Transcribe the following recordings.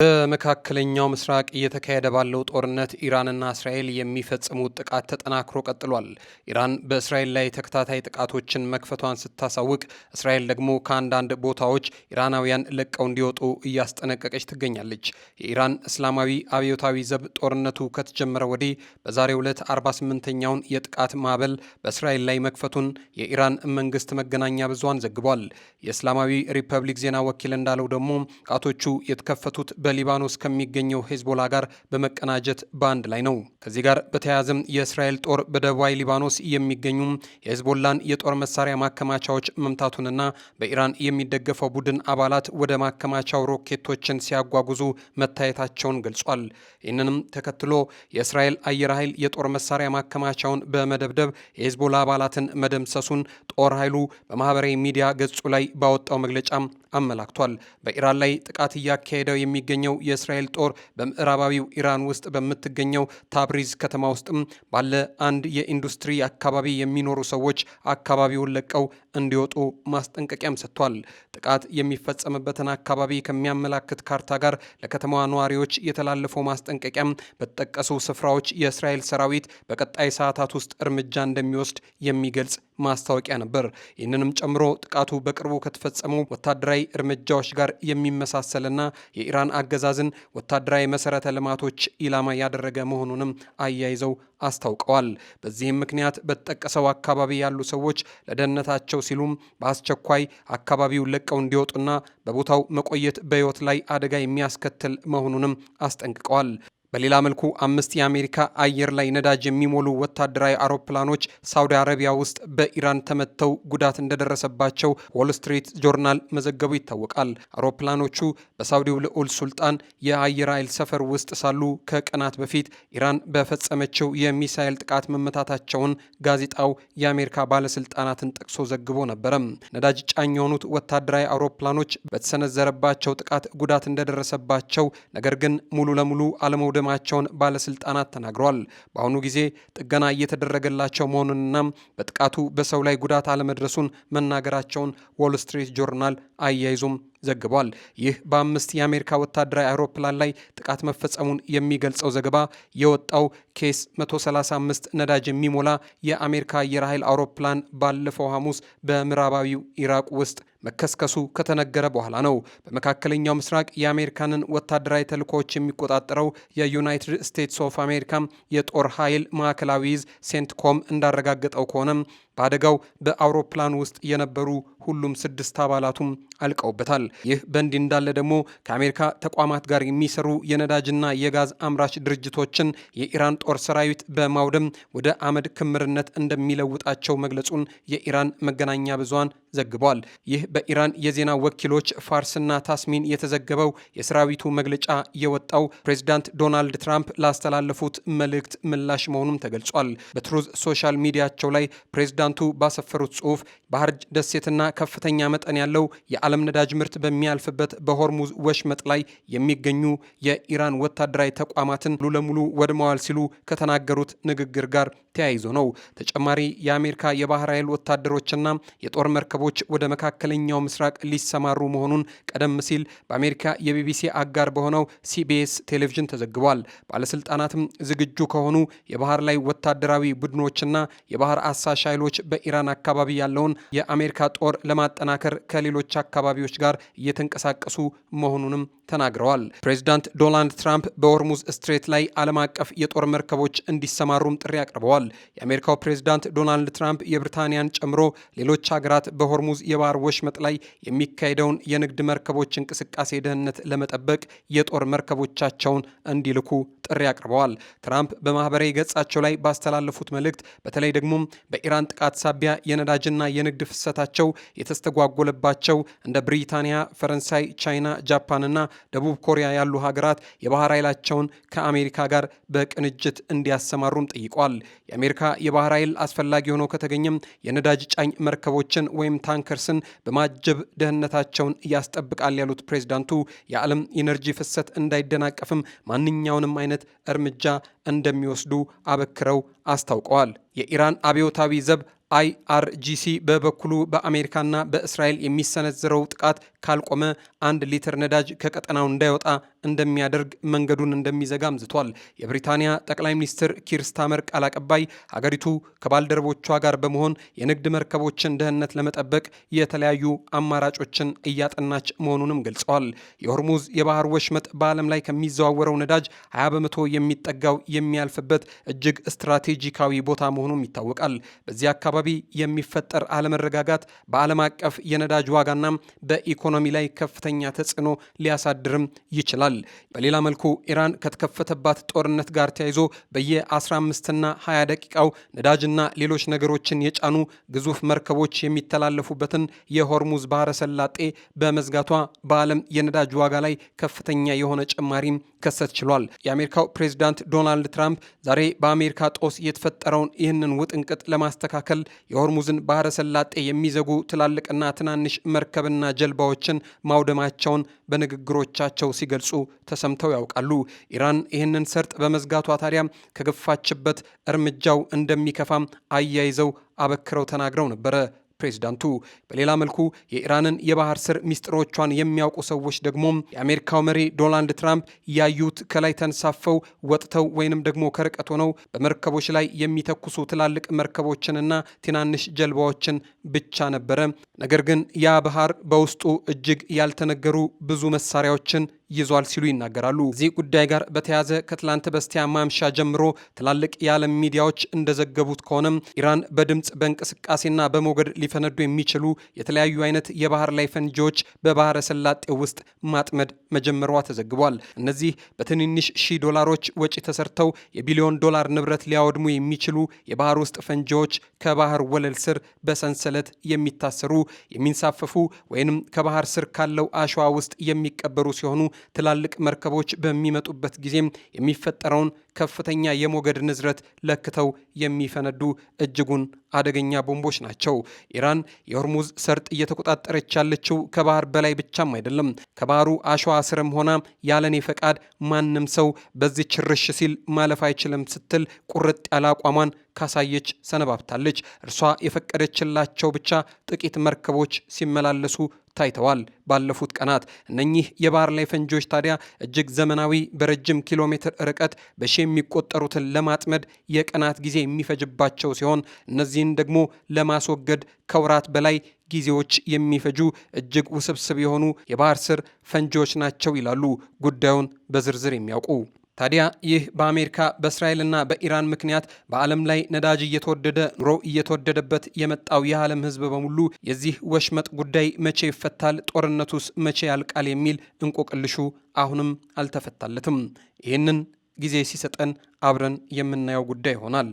በመካከለኛው ምስራቅ እየተካሄደ ባለው ጦርነት ኢራንና እስራኤል የሚፈጽሙት ጥቃት ተጠናክሮ ቀጥሏል። ኢራን በእስራኤል ላይ ተከታታይ ጥቃቶችን መክፈቷን ስታሳውቅ፣ እስራኤል ደግሞ ከአንዳንድ ቦታዎች ኢራናውያን ለቀው እንዲወጡ እያስጠነቀቀች ትገኛለች። የኢራን እስላማዊ አብዮታዊ ዘብ ጦርነቱ ከተጀመረ ወዲህ በዛሬው ዕለት 48ኛውን የጥቃት ማዕበል በእስራኤል ላይ መክፈቱን የኢራን መንግስት መገናኛ ብዙሃን ዘግቧል። የእስላማዊ ሪፐብሊክ ዜና ወኪል እንዳለው ደግሞ ጥቃቶቹ የተከፈቱት በሊባኖስ ከሚገኘው ሄዝቦላ ጋር በመቀናጀት በአንድ ላይ ነው። ከዚህ ጋር በተያያዘም የእስራኤል ጦር በደቡባዊ ሊባኖስ የሚገኙ የሄዝቦላን የጦር መሳሪያ ማከማቻዎች መምታቱንና በኢራን የሚደገፈው ቡድን አባላት ወደ ማከማቻው ሮኬቶችን ሲያጓጉዙ መታየታቸውን ገልጿል። ይህንንም ተከትሎ የእስራኤል አየር ኃይል የጦር መሳሪያ ማከማቻውን በመደብደብ የሄዝቦላ አባላትን መደምሰሱን ጦር ኃይሉ በማህበራዊ ሚዲያ ገጹ ላይ ባወጣው መግለጫም አመላክቷል። በኢራን ላይ ጥቃት እያካሄደው የሚገኘው የእስራኤል ጦር በምዕራባዊው ኢራን ውስጥ በምትገኘው ታብሪዝ ከተማ ውስጥም ባለ አንድ የኢንዱስትሪ አካባቢ የሚኖሩ ሰዎች አካባቢውን ለቀው እንዲወጡ ማስጠንቀቂያም ሰጥቷል። ጥቃት የሚፈጸምበትን አካባቢ ከሚያመላክት ካርታ ጋር ለከተማዋ ነዋሪዎች የተላለፈው ማስጠንቀቂያም በተጠቀሱ ስፍራዎች የእስራኤል ሰራዊት በቀጣይ ሰዓታት ውስጥ እርምጃ እንደሚወስድ የሚገልጽ ማስታወቂያ ነበር። ይህንንም ጨምሮ ጥቃቱ በቅርቡ ከተፈጸሙ ወታደራዊ እርምጃዎች ጋር የሚመሳሰልና የኢራን አገዛዝን ወታደራዊ መሰረተ ልማቶች ኢላማ ያደረገ መሆኑንም አያይዘው አስታውቀዋል። በዚህም ምክንያት በተጠቀሰው አካባቢ ያሉ ሰዎች ለደህንነታቸው ሲሉም በአስቸኳይ አካባቢውን ለቀው እንዲወጡና በቦታው መቆየት በሕይወት ላይ አደጋ የሚያስከትል መሆኑንም አስጠንቅቀዋል። በሌላ መልኩ 5 የአሜሪካ አየር ላይ ነዳጅ የሚሞሉ ወታደራዊ አውሮፕላኖች ሳውዲ አረቢያ ውስጥ በኢራን ተመተው ጉዳት እንደደረሰባቸው ዎል ስትሪት ጆርናል መዘገቡ ይታወቃል። አውሮፕላኖቹ በሳውዲው ልዑል ሱልጣን የአየር ኃይል ሰፈር ውስጥ ሳሉ ከቀናት በፊት ኢራን በፈጸመችው የሚሳኤል ጥቃት መመታታቸውን ጋዜጣው የአሜሪካ ባለስልጣናትን ጠቅሶ ዘግቦ ነበረ። ነዳጅ ጫኝ የሆኑት ወታደራዊ አውሮፕላኖች በተሰነዘረባቸው ጥቃት ጉዳት እንደደረሰባቸው፣ ነገር ግን ሙሉ ለሙሉ አለመውደ ማቸውን ባለስልጣናት ተናግረዋል። በአሁኑ ጊዜ ጥገና እየተደረገላቸው መሆኑንና በጥቃቱ በሰው ላይ ጉዳት አለመድረሱን መናገራቸውን ዎል ስትሪት ጆርናል አያይዞም ዘግቧል። ይህ በ5 የአሜሪካ ወታደራዊ አውሮፕላን ላይ ጥቃት መፈጸሙን የሚገልጸው ዘገባ የወጣው ኬስ 135 ነዳጅ የሚሞላ የአሜሪካ አየር ኃይል አውሮፕላን ባለፈው ሐሙስ በምዕራባዊው ኢራቅ ውስጥ መከስከሱ ከተነገረ በኋላ ነው። በመካከለኛው ምስራቅ የአሜሪካንን ወታደራዊ ተልእኮዎች የሚቆጣጠረው የዩናይትድ ስቴትስ ኦፍ አሜሪካ የጦር ኃይል ማዕከላዊ ዕዝ ሴንትኮም እንዳረጋገጠው ከሆነ በአደጋው በአውሮፕላን ውስጥ የነበሩ ሁሉም 6 አባላቱም አልቀውበታል። ይህ በእንዲህ እንዳለ ደግሞ ከአሜሪካ ተቋማት ጋር የሚሰሩ የነዳጅና የጋዝ አምራች ድርጅቶችን የኢራን ጦር ሰራዊት በማውደም ወደ አመድ ክምርነት እንደሚለውጣቸው መግለጹን የኢራን መገናኛ ብዙሃን ዘግቧል። ይህ በኢራን የዜና ወኪሎች ፋርስና ታስሚን የተዘገበው የሰራዊቱ መግለጫ የወጣው ፕሬዚዳንት ዶናልድ ትራምፕ ላስተላለፉት መልእክት ምላሽ መሆኑም ተገልጿል። በትሩዝ ሶሻል ሚዲያቸው ላይ ፕሬዚዳንቱ ባሰፈሩት ጽሑፍ ባህር ደሴትና ከፍተኛ መጠን ያለው የዓለም ነዳጅ ምርት በሚያልፍበት በሆርሙዝ ወሽመጥ ላይ የሚገኙ የኢራን ወታደራዊ ተቋማትን ሙሉ ለሙሉ ወድመዋል ሲሉ ከተናገሩት ንግግር ጋር ተያይዞ ነው። ተጨማሪ የአሜሪካ የባህር ኃይል ወታደሮችና የጦር መርከቦች ወደ መካከለኛው ምስራቅ ሊሰማሩ መሆኑን ቀደም ሲል በአሜሪካ የቢቢሲ አጋር በሆነው ሲቢኤስ ቴሌቪዥን ተዘግቧል። ባለስልጣናትም ዝግጁ ከሆኑ የባህር ላይ ወታደራዊ ቡድኖችና የባህር አሳሽ ኃይሎች በኢራን አካባቢ ያለውን የአሜሪካ ጦር ለማጠናከር ከሌሎች አካባቢዎች ጋር እየተንቀሳቀሱ መሆኑንም ተናግረዋል። ፕሬዚዳንት ዶናልድ ትራምፕ በሆርሙዝ ስትሬት ላይ ዓለም አቀፍ የጦር መርከቦች እንዲሰማሩም ጥሪ አቅርበዋል። የአሜሪካው ፕሬዚዳንት ዶናልድ ትራምፕ የብሪታንያን ጨምሮ ሌሎች ሀገራት በሆርሙዝ የባህር ወሽመጥ ላይ የሚካሄደውን የንግድ መርከቦች እንቅስቃሴ ደህንነት ለመጠበቅ የጦር መርከቦቻቸውን እንዲልኩ ጥሪ አቅርበዋል። ትራምፕ በማህበራዊ ገጻቸው ላይ ባስተላለፉት መልእክት በተለይ ደግሞ በኢራን ጥቃት ሳቢያ የነዳጅና የንግድ ፍሰታቸው የተስተጓጎለባቸው እንደ ብሪታንያ፣ ፈረንሳይ፣ ቻይና፣ ጃፓንና ደቡብ ኮሪያ ያሉ ሀገራት የባህር ኃይላቸውን ከአሜሪካ ጋር በቅንጅት እንዲያሰማሩም ጠይቋል። የአሜሪካ የባህር ኃይል አስፈላጊ ሆኖ ከተገኘም የነዳጅ ጫኝ መርከቦችን ወይም ታንከርስን በማጀብ ደህንነታቸውን ያስጠብቃል ያሉት ፕሬዝዳንቱ የዓለም ኢነርጂ ፍሰት እንዳይደናቀፍም ማንኛውንም አይነት እርምጃ እንደሚወስዱ አበክረው አስታውቀዋል። የኢራን አብዮታዊ ዘብ IRGC በበኩሉ በአሜሪካና በእስራኤል የሚሰነዝረው ጥቃት ካልቆመ 1 ሊትር ነዳጅ ከቀጠናው እንዳይወጣ እንደሚያደርግ መንገዱን እንደሚዘጋም ዝቷል። የብሪታንያ ጠቅላይ ሚኒስትር ኪር ስታመር ቃል አቀባይ ሀገሪቱ ከባልደረቦቿ ጋር በመሆን የንግድ መርከቦችን ደህንነት ለመጠበቅ የተለያዩ አማራጮችን እያጠናች መሆኑንም ገልጸዋል። የሆርሙዝ የባህር ወሽመጥ በዓለም ላይ ከሚዘዋወረው ነዳጅ 20 በመቶ የሚጠጋው የሚያልፍበት እጅግ ስትራቴጂካዊ ቦታ መሆኑም ይታወቃል። በዚህ አካባቢ የሚፈጠር አለመረጋጋት በዓለም አቀፍ የነዳጅ ዋጋና በኢኮኖሚ ላይ ከፍተኛ ተጽዕኖ ሊያሳድርም ይችላል። በሌላ መልኩ ኢራን ከተከፈተባት ጦርነት ጋር ተያይዞ በየ15ና 20 ደቂቃው ነዳጅና ሌሎች ነገሮችን የጫኑ ግዙፍ መርከቦች የሚተላለፉበትን የሆርሙዝ ባህረ ሰላጤ በመዝጋቷ በዓለም የነዳጅ ዋጋ ላይ ከፍተኛ የሆነ ጭማሪም ከሰት ችሏል። የአሜሪካው ፕሬዝዳንት ዶናልድ ትራምፕ ዛሬ በአሜሪካ ጦስ የተፈጠረውን ይህንን ውጥንቅጥ ለማስተካከል የሆርሙዝን ባህረ ሰላጤ የሚዘጉ ትላልቅና ትናንሽ መርከብና ጀልባዎችን ማውደማቸውን በንግግሮቻቸው ሲገልጹ ተሰምተው ያውቃሉ። ኢራን ይህንን ሰርጥ በመዝጋቷ ታዲያ ከገፋችበት እርምጃው እንደሚከፋም አያይዘው አበክረው ተናግረው ነበረ ፕሬዝዳንቱ። በሌላ መልኩ የኢራንን የባህር ስር ሚስጥሮቿን የሚያውቁ ሰዎች ደግሞ የአሜሪካው መሪ ዶናልድ ትራምፕ ያዩት ከላይ ተንሳፈው ወጥተው ወይንም ደግሞ ከርቀት ሆነው በመርከቦች ላይ የሚተኩሱ ትላልቅ መርከቦችንና ትናንሽ ጀልባዎችን ብቻ ነበረ። ነገር ግን ያ ባህር በውስጡ እጅግ ያልተነገሩ ብዙ መሳሪያዎችን ይዟል ሲሉ ይናገራሉ። እዚህ ጉዳይ ጋር በተያያዘ ከትላንት በስቲያ ማምሻ ጀምሮ ትላልቅ የዓለም ሚዲያዎች እንደዘገቡት ከሆነም ኢራን በድምፅ በእንቅስቃሴና በሞገድ ሊፈነዱ የሚችሉ የተለያዩ አይነት የባህር ላይ ፈንጂዎች በባህረ ሰላጤው ውስጥ ማጥመድ መጀመሯ ተዘግቧል። እነዚህ በትንንሽ $1000 ወጪ ተሰርተው የቢሊዮን ዶላር ንብረት ሊያወድሙ የሚችሉ የባህር ውስጥ ፈንጂዎች ከባህር ወለል ስር በሰንሰለት የሚታሰሩ የሚንሳፈፉ ወይንም ከባህር ስር ካለው አሸዋ ውስጥ የሚቀበሩ ሲሆኑ ትላልቅ መርከቦች በሚመጡበት ጊዜም የሚፈጠረውን ከፍተኛ የሞገድ ንዝረት ለክተው የሚፈነዱ እጅጉን አደገኛ ቦምቦች ናቸው። ኢራን የሆርሙዝ ሰርጥ እየተቆጣጠረች ያለችው ከባህር በላይ ብቻም አይደለም። ከባህሩ አሸዋ ስርም ሆና ያለኔ ፈቃድ ማንም ሰው በዚህ ችርሽ ሲል ማለፍ አይችልም ስትል ቁርጥ ያለ አቋሟን ካሳየች ሰነባብታለች። እርሷ የፈቀደችላቸው ብቻ ጥቂት መርከቦች ሲመላለሱ ታይተዋል ባለፉት ቀናት። እነኚህ የባህር ላይ ፈንጂዎች ታዲያ እጅግ ዘመናዊ፣ በረጅም ኪሎ ሜትር ርቀት በሺ የሚቆጠሩትን ለማጥመድ የቀናት ጊዜ የሚፈጅባቸው ሲሆን እነዚህን ደግሞ ለማስወገድ ከወራት በላይ ጊዜዎች የሚፈጁ እጅግ ውስብስብ የሆኑ የባህር ስር ፈንጂዎች ናቸው ይላሉ ጉዳዩን በዝርዝር የሚያውቁ። ታዲያ ይህ በአሜሪካ በእስራኤልና በኢራን ምክንያት በዓለም ላይ ነዳጅ እየተወደደ ኑሮ እየተወደደበት የመጣው የዓለም ሕዝብ በሙሉ የዚህ ወሽመጥ ጉዳይ መቼ ይፈታል፣ ጦርነቱስ መቼ ያልቃል የሚል እንቆቅልሹ አሁንም አልተፈታለትም። ይህንን ጊዜ ሲሰጠን አብረን የምናየው ጉዳይ ይሆናል።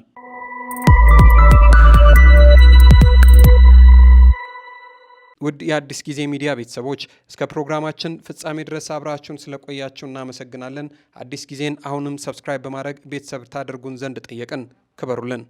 ውድ የአዲስ ጊዜ ሚዲያ ቤተሰቦች እስከ ፕሮግራማችን ፍጻሜ ድረስ አብራችሁን ስለቆያችሁ እናመሰግናለን። አዲስ ጊዜን አሁንም ሰብስክራይብ በማድረግ ቤተሰብ ታደርጉን ዘንድ ጠየቅን። ክበሩልን።